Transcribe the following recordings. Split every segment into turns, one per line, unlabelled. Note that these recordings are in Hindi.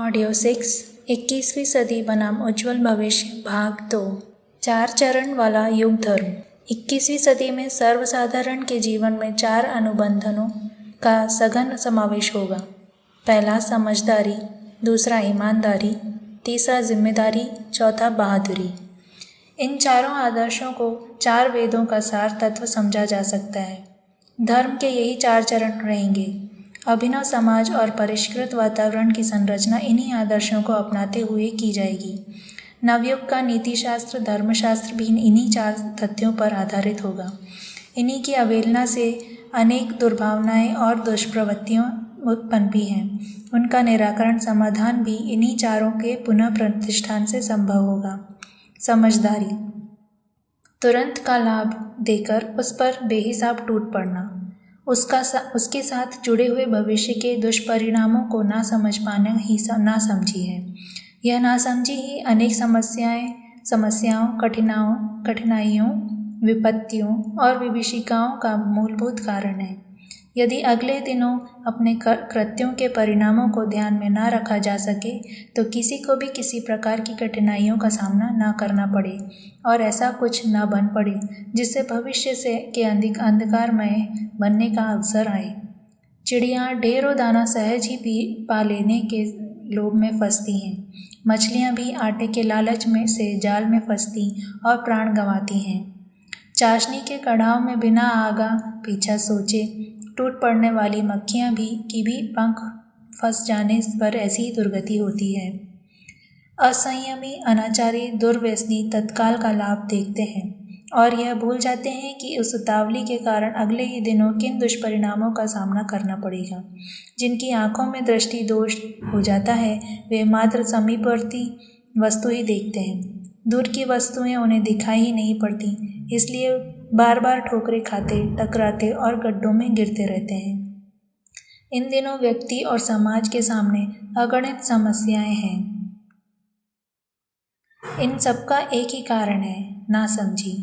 ऑडियो 6 21वीं सदी बनाम उज्ज्वल भविष्य भाग 2 4 चरण वाला युग धर्म। 21वीं सदी में सर्वसाधारण के जीवन में 4 अनुबंधनों का सघन समावेश होगा। पहला समझदारी, दूसरा ईमानदारी, तीसरा जिम्मेदारी, चौथा बहादुरी। इन चारों आदर्शों को 4 वेदों का सार तत्व समझा जा सकता है। धर्म के यही 4 चरण रहेंगे। अभिनव समाज और परिष्कृत वातावरण की संरचना इन्हीं आदर्शों को अपनाते हुए की जाएगी। नवयुग का नीतिशास्त्र, धर्मशास्त्र भी इन्हीं 4 तथ्यों पर आधारित होगा। इन्हीं की अवहेलना से अनेक दुर्भावनाएं और दुष्प्रवृत्तियां उत्पन्न भी हैं। उनका निराकरण समाधान भी इन्हीं चारों के पुनः प्रतिष्ठान से संभव होगा। समझदारी, तुरंत का लाभ देकर उस पर बेहिसाब टूट पड़ना, उसके साथ जुड़े हुए भविष्य के दुष्परिणामों को ना समझ पाना ही नासमझी है। यह नासमझी ही अनेक समस्याओं, कठिनाइयों, विपत्तियों और विभीषिकाओं का मूलभूत कारण है। यदि अगले दिनों अपने कृत्यों के परिणामों को ध्यान में ना रखा जा सके तो किसी को भी किसी प्रकार की कठिनाइयों का सामना ना करना पड़े और ऐसा कुछ ना बन पड़े जिससे भविष्य से के अंधकारमय बनने का अवसर आए। चिड़ियाँ ढेरों दाना सहज ही पा लेने के लोभ में फंसती हैं। मछलियाँ भी आटे के लालच में से जाल में फंसती और प्राण गंवाती हैं। चाशनी के कड़ाव में बिना आगा पीछा सोचे टूट पड़ने वाली मक्खियाँ की भी पंख फंस जाने पर ऐसी ही दुर्गति होती है। असंयमी, अनाचारी, दुर्व्यसनी तत्काल का लाभ देखते हैं और यह भूल जाते हैं कि उस उतावली के कारण अगले ही दिनों किन दुष्परिणामों का सामना करना पड़ेगा। जिनकी आंखों में दृष्टि दोष हो जाता है वे मात्र समीपवर्ती वस्तु ही देखते हैं। दूर की वस्तुएं उन्हें दिखाई ही नहीं पड़ती, इसलिए बार बार ठोकरें खाते, टकराते और गड्ढों में गिरते रहते हैं। इन दिनों व्यक्ति और समाज के सामने अगणित समस्याएं हैं। इन सबका एक ही कारण है, नासमझी।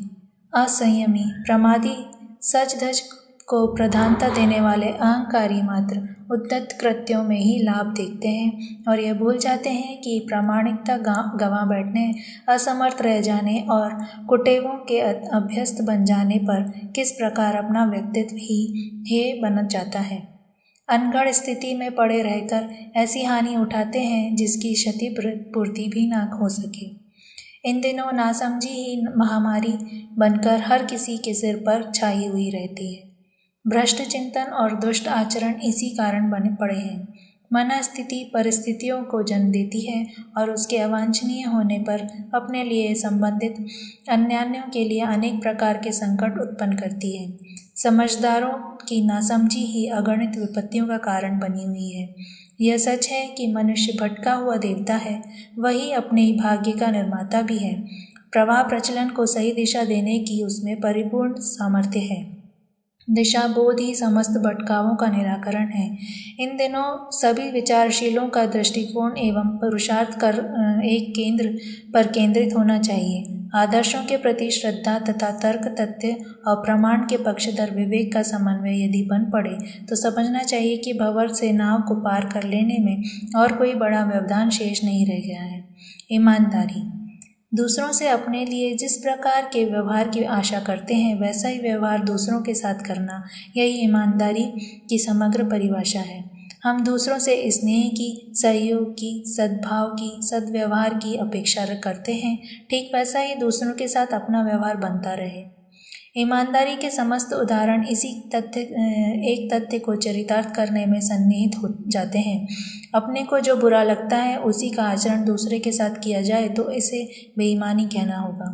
असंयमी, प्रमादी, सच धज को प्रधानता देने वाले अहंकारी मात्र उद्धत कृत्यों में ही लाभ देखते हैं और यह भूल जाते हैं कि प्रामाणिकता गंवा बैठने, असमर्थ रह जाने और कुटेवों के अभ्यस्त बन जाने पर किस प्रकार अपना व्यक्तित्व ही हेय बन जाता है। अनगढ़ स्थिति में पड़े रहकर ऐसी हानि उठाते हैं जिसकी क्षतिपूर्ति भी ना हो सके। इन दिनों नासमझी ही महामारी बनकर हर किसी के सिर पर छाई हुई रहती है। भ्रष्ट चिंतन और दुष्ट आचरण इसी कारण बने पड़े हैं। मनस्थिति परिस्थितियों को जन्म देती है और उसके अवांछनीय होने पर अपने लिए संबंधित अन्यान्यों के लिए अनेक प्रकार के संकट उत्पन्न करती है। समझदारों की नासमझी ही अगणित विपत्तियों का कारण बनी हुई है। यह सच है कि मनुष्य भटका हुआ देवता है, वही अपने ही भाग्य का निर्माता भी है। प्रवाह प्रचलन को सही दिशा देने की उसमें परिपूर्ण सामर्थ्य है। दिशा बोध ही समस्त भटकावों का निराकरण है। इन दिनों सभी विचारशीलों का दृष्टिकोण एवं पुरुषार्थ कर एक केंद्र पर केंद्रित होना चाहिए। आदर्शों के प्रति श्रद्धा तथा तर्क, तथ्य और प्रमाण के पक्षधर विवेक का समन्वय यदि बन पड़े तो समझना चाहिए कि भंवर से नाव को पार कर लेने में और कोई बड़ा व्यवधान शेष नहीं रह गया है। ईमानदारी, दूसरों से अपने लिए जिस प्रकार के व्यवहार की आशा करते हैं वैसा ही व्यवहार दूसरों के साथ करना, यही ईमानदारी की समग्र परिभाषा है। हम दूसरों से स्नेह की, सहयोग की, सद्भाव की, सद्व्यवहार की अपेक्षा करते हैं, ठीक वैसा ही दूसरों के साथ अपना व्यवहार बनता रहे। ईमानदारी के समस्त उदाहरण एक तथ्य को चरितार्थ करने में सन्निहित हो जाते हैं। अपने को जो बुरा लगता है उसी का आचरण दूसरे के साथ किया जाए तो इसे बेईमानी कहना होगा।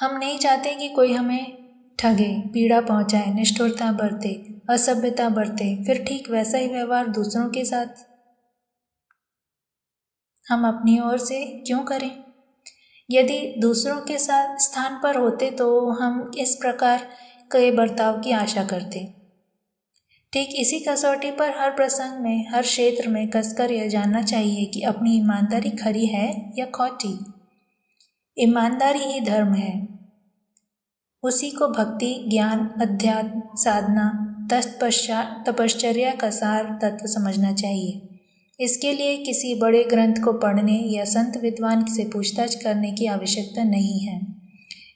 हम नहीं चाहते कि कोई हमें ठगे, पीड़ा पहुंचाए, निष्ठुरता बरते, असभ्यता बरते, फिर ठीक वैसा ही व्यवहार दूसरों के साथ हम अपनी ओर से क्यों करें? यदि दूसरों के साथ स्थान पर होते तो हम इस प्रकार के बर्ताव की आशा करते। ठीक इसी कसौटी पर हर प्रसंग में, हर क्षेत्र में कसकर यह जानना चाहिए कि अपनी ईमानदारी खरी है या खोटी। ईमानदारी ही धर्म है। उसी को भक्ति, ज्ञान, अध्यात्म, साधना, तपश्चर्या का सार तत्व समझना चाहिए। इसके लिए किसी बड़े ग्रंथ को पढ़ने या संत विद्वान से पूछताछ करने की आवश्यकता नहीं है।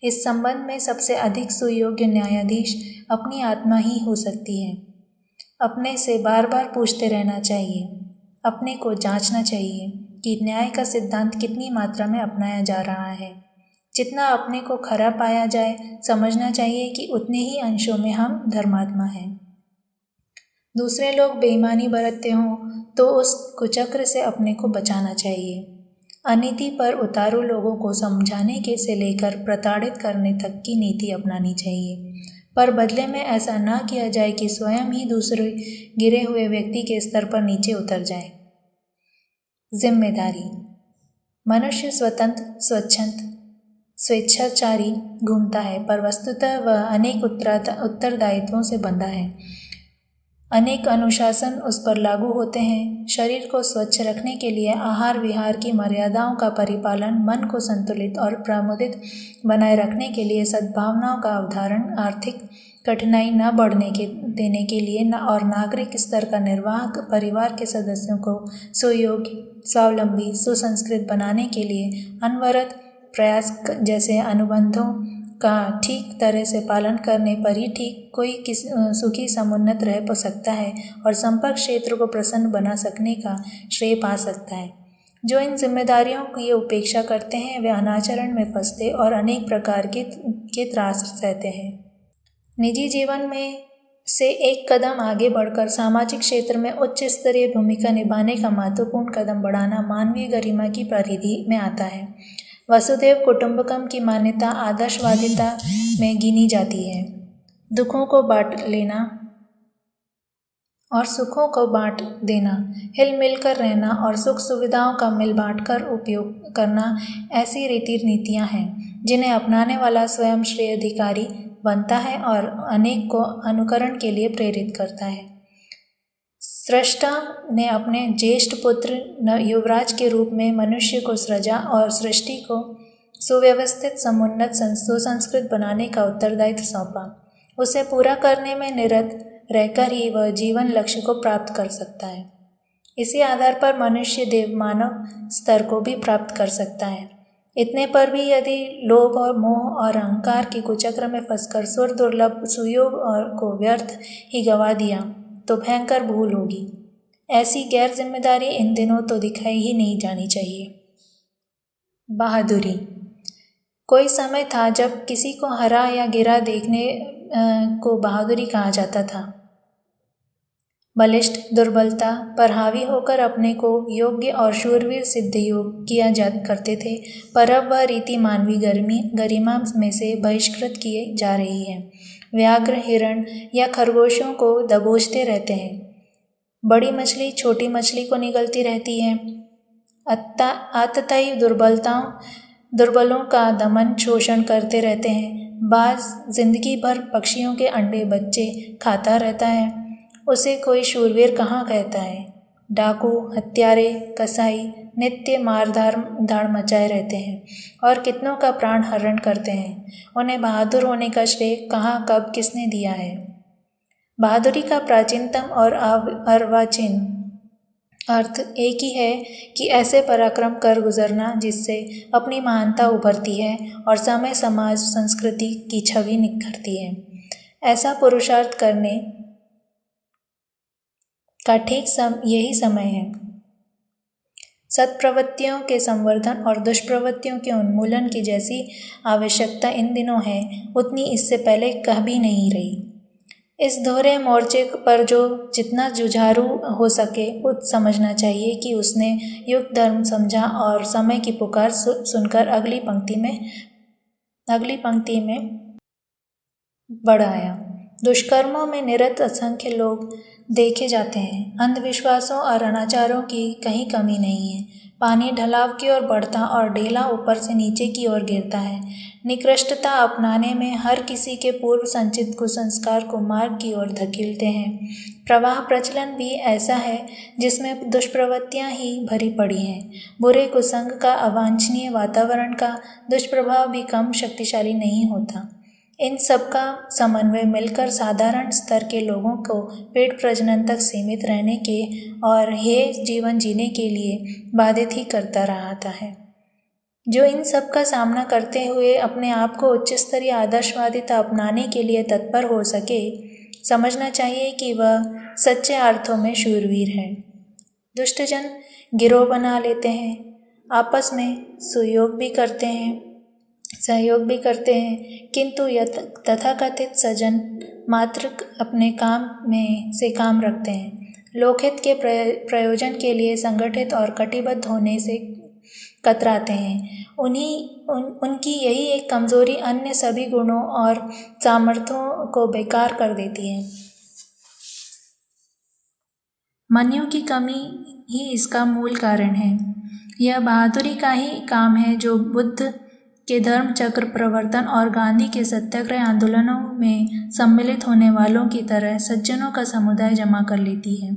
इस संबंध में सबसे अधिक सुयोग्य न्यायाधीश अपनी आत्मा ही हो सकती है। अपने से बार बार पूछते रहना चाहिए, अपने को जांचना चाहिए कि न्याय का सिद्धांत कितनी मात्रा में अपनाया जा रहा है। जितना अपने को खरा पाया जाए, समझना चाहिए कि उतने ही अंशों में हम धर्मात्मा हैं। दूसरे लोग बेईमानी बरतते हों तो उस कुचक्र से अपने को बचाना चाहिए। अनीति पर उतारू लोगों को समझाने के से लेकर प्रताड़ित करने तक की नीति अपनानी चाहिए, पर बदले में ऐसा ना किया जाए कि स्वयं ही दूसरे गिरे हुए व्यक्ति के स्तर पर नीचे उतर जाए। जिम्मेदारी। मनुष्य स्वतंत्र, स्वच्छंद, स्वेच्छाचारी घूमता है, पर वस्तुतः वह अनेक उत्तरदायित्वों से बंधा है। अनेक अनुशासन उस पर लागू होते हैं। शरीर को स्वच्छ रखने के लिए आहार विहार की मर्यादाओं का परिपालन, मन को संतुलित और प्रमुदित बनाए रखने के लिए सद्भावनाओं का अवधारण, आर्थिक कठिनाई न बढ़ने देने के लिए और नागरिक स्तर का निर्वाह परिवार के सदस्यों को सुयोग्य, स्वावलंबी, सुसंस्कृत बनाने के लिए अनवरत प्रयास जैसे अनुबंधों का ठीक तरह से पालन करने पर ही ठीक कोई सुखी समुन्नत रह सकता है और संपर्क क्षेत्र को प्रसन्न बना सकने का श्रेय पा सकता है। जो इन जिम्मेदारियों की उपेक्षा करते हैं वे अनाचरण में फंसते और अनेक प्रकार के त्रास सहते हैं। निजी जीवन में से एक कदम आगे बढ़कर सामाजिक क्षेत्र में उच्च स्तरीय भूमिका निभाने का महत्वपूर्ण कदम बढ़ाना मानवीय गरिमा की परिधि में आता है। वसुधैव कुटुंबकम की मान्यता आदर्शवादिता में गिनी जाती है। दुखों को बांट लेना और सुखों को बांट देना, हिल मिलकर रहना और सुख सुविधाओं का मिल बांट कर उपयोग करना ऐसी रीति नीतियाँ हैं जिन्हें अपनाने वाला स्वयं श्रेयाधिकारी बनता है और अनेक को अनुकरण के लिए प्रेरित करता है। सृष्टा ने अपने ज्येष्ठ पुत्र युवराज के रूप में मनुष्य को सृजा और सृष्टि को सुव्यवस्थित, समुन्नत, सुसंस्कृत बनाने का उत्तरदायित्व सौंपा। उसे पूरा करने में निरत रहकर ही वह जीवन लक्ष्य को प्राप्त कर सकता है। इसी आधार पर मनुष्य देव मानव स्तर को भी प्राप्त कर सकता है। इतने पर भी यदि लोभ और मोह और अहंकार के कुचक्र में फंसकर सुर दुर्लभ सुयोग और को व्यर्थ ही गवा दिया तो भयंकर भूल होगी। ऐसी गैर जिम्मेदारी इन दिनों तो दिखाई ही नहीं जानी चाहिए। बहादुरी। कोई समय था जब किसी को हरा या गिरा देखने को बहादुरी कहा जाता था। बलिष्ठ, दुर्बलता पर हावी होकर अपने को योग्य और शूरवीर सिद्ध किया जा करते थे, पर अब वह रीति मानवीय गरिमा में से बहिष्कृत किए जा रही है। व्याघ्र, हिरण या खरगोशों को दबोचते रहते हैं। बड़ी मछली छोटी मछली को निगलती रहती है। आतताई दुर्बलों का दमन शोषण करते रहते हैं। बाज जिंदगी भर पक्षियों के अंडे बच्चे खाता रहता है, उसे कोई शूरवीर कहाँ कहता है। डाकू, हत्यारे, कसाई नित्य धाड़ मचाए रहते हैं और कितनों का प्राण हरण करते हैं। उन्हें बहादुर होने का श्रेय कहाँ कब किसने दिया है। बहादुरी का प्राचीनतम और अर्वाचीन अर्थ एक ही है कि ऐसे पराक्रम कर गुजरना जिससे अपनी महानता उभरती है और समय, समाज, संस्कृति की छवि निखरती है। ऐसा पुरुषार्थ करने का ठीक यही समय है। सत्प्रवृत्तियों के संवर्धन और दुष्प्रवृत्तियों के उन्मूलन की जैसी आवश्यकता इन दिनों है, उतनी इससे पहले कभी नहीं रही। इस दोहरे मोर्चे पर जो जितना जुझारू हो सके उत समझना चाहिए कि उसने युग धर्म समझा और समय की पुकार सुनकर अगली पंक्ति में बढ़ाया। दुष्कर्मों में निरत असंख्य लोग देखे जाते हैं। अंधविश्वासों और अनाचारों की कहीं कमी नहीं है। पानी ढलाव की ओर बढ़ता और ढेला ऊपर से नीचे की ओर गिरता है। निकृष्टता अपनाने में हर किसी के पूर्व संचित कुसंस्कार को मार्ग की ओर धकेलते हैं। प्रवाह प्रचलन भी ऐसा है जिसमें दुष्प्रवृत्तियां ही भरी पड़ी हैं। बुरे कुसंग का, अवांछनीय वातावरण का दुष्प्रभाव भी कम शक्तिशाली नहीं होता। इन सब का समन्वय मिलकर साधारण स्तर के लोगों को पेट प्रजनन तक सीमित रहने के और हेय जीवन जीने के लिए बाधित ही करता रहता है। जो इन सब का सामना करते हुए अपने आप को उच्च स्तरीय आदर्शवादिता अपनाने के लिए तत्पर हो सके, समझना चाहिए कि वह सच्चे अर्थों में शूरवीर है। दुष्टजन गिरोह बना लेते हैं, आपस में सहयोग भी करते हैं, किंतु तथाकथित सज्जन मात्र अपने काम में से काम रखते हैं। लोकहित के प्रयोजन के लिए संगठित और कटिबद्ध होने से कतराते हैं। उनकी यही एक कमजोरी अन्य सभी गुणों और सामर्थ्यों को बेकार कर देती है। मनियों की कमी ही इसका मूल कारण है। यह बहादुरी का ही काम है जो बुद्ध के धर्म चक्र प्रवर्तन और गांधी के सत्याग्रह आंदोलनों में सम्मिलित होने वालों की तरह सज्जनों का समुदाय जमा कर लेती है।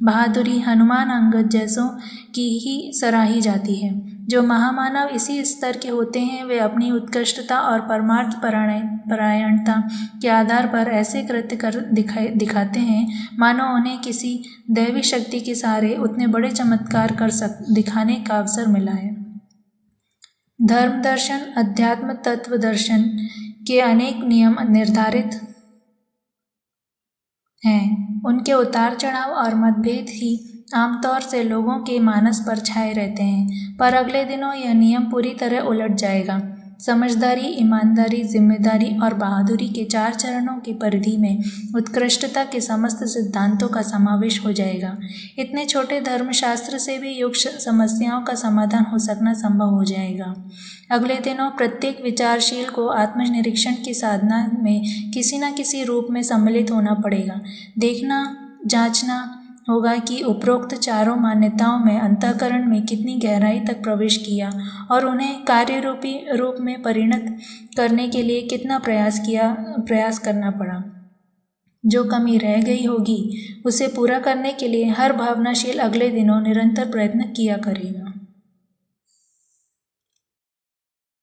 बहादुरी हनुमान अंगद जैसों की ही सराही जाती है। जो महामानव इसी स्तर के होते हैं, वे अपनी उत्कृष्टता और परमार्थ परायणता के आधार पर ऐसे कृत्य कर दिखाते हैं मानो उन्हें किसी दैवी शक्ति के सहारे उतने बड़े चमत्कार दिखाने का अवसर मिला है। धर्म दर्शन, अध्यात्म तत्व दर्शन के अनेक नियम निर्धारित हैं। उनके उतार चढ़ाव और मतभेद ही आमतौर से लोगों के मानस पर छाए रहते हैं, पर अगले दिनों यह नियम पूरी तरह उलट जाएगा। समझदारी, ईमानदारी, जिम्मेदारी और बहादुरी के 4 चरणों की परिधि में उत्कृष्टता के समस्त सिद्धांतों का समावेश हो जाएगा। इतने छोटे धर्मशास्त्र से भी युग समस्याओं का समाधान हो सकना संभव हो जाएगा। अगले दिनों प्रत्येक विचारशील को आत्मनिरीक्षण की साधना में किसी न किसी रूप में सम्मिलित होना पड़ेगा। देखना, जांचना होगा कि उपरोक्त चारों मान्यताओं में अंतःकरण में कितनी गहराई तक प्रवेश किया और उन्हें कार्य रूप में परिणत करने के लिए कितना प्रयास करना पड़ा। जो कमी रह गई होगी उसे पूरा करने के लिए हर भावनाशील अगले दिनों निरंतर प्रयत्न किया करेगा।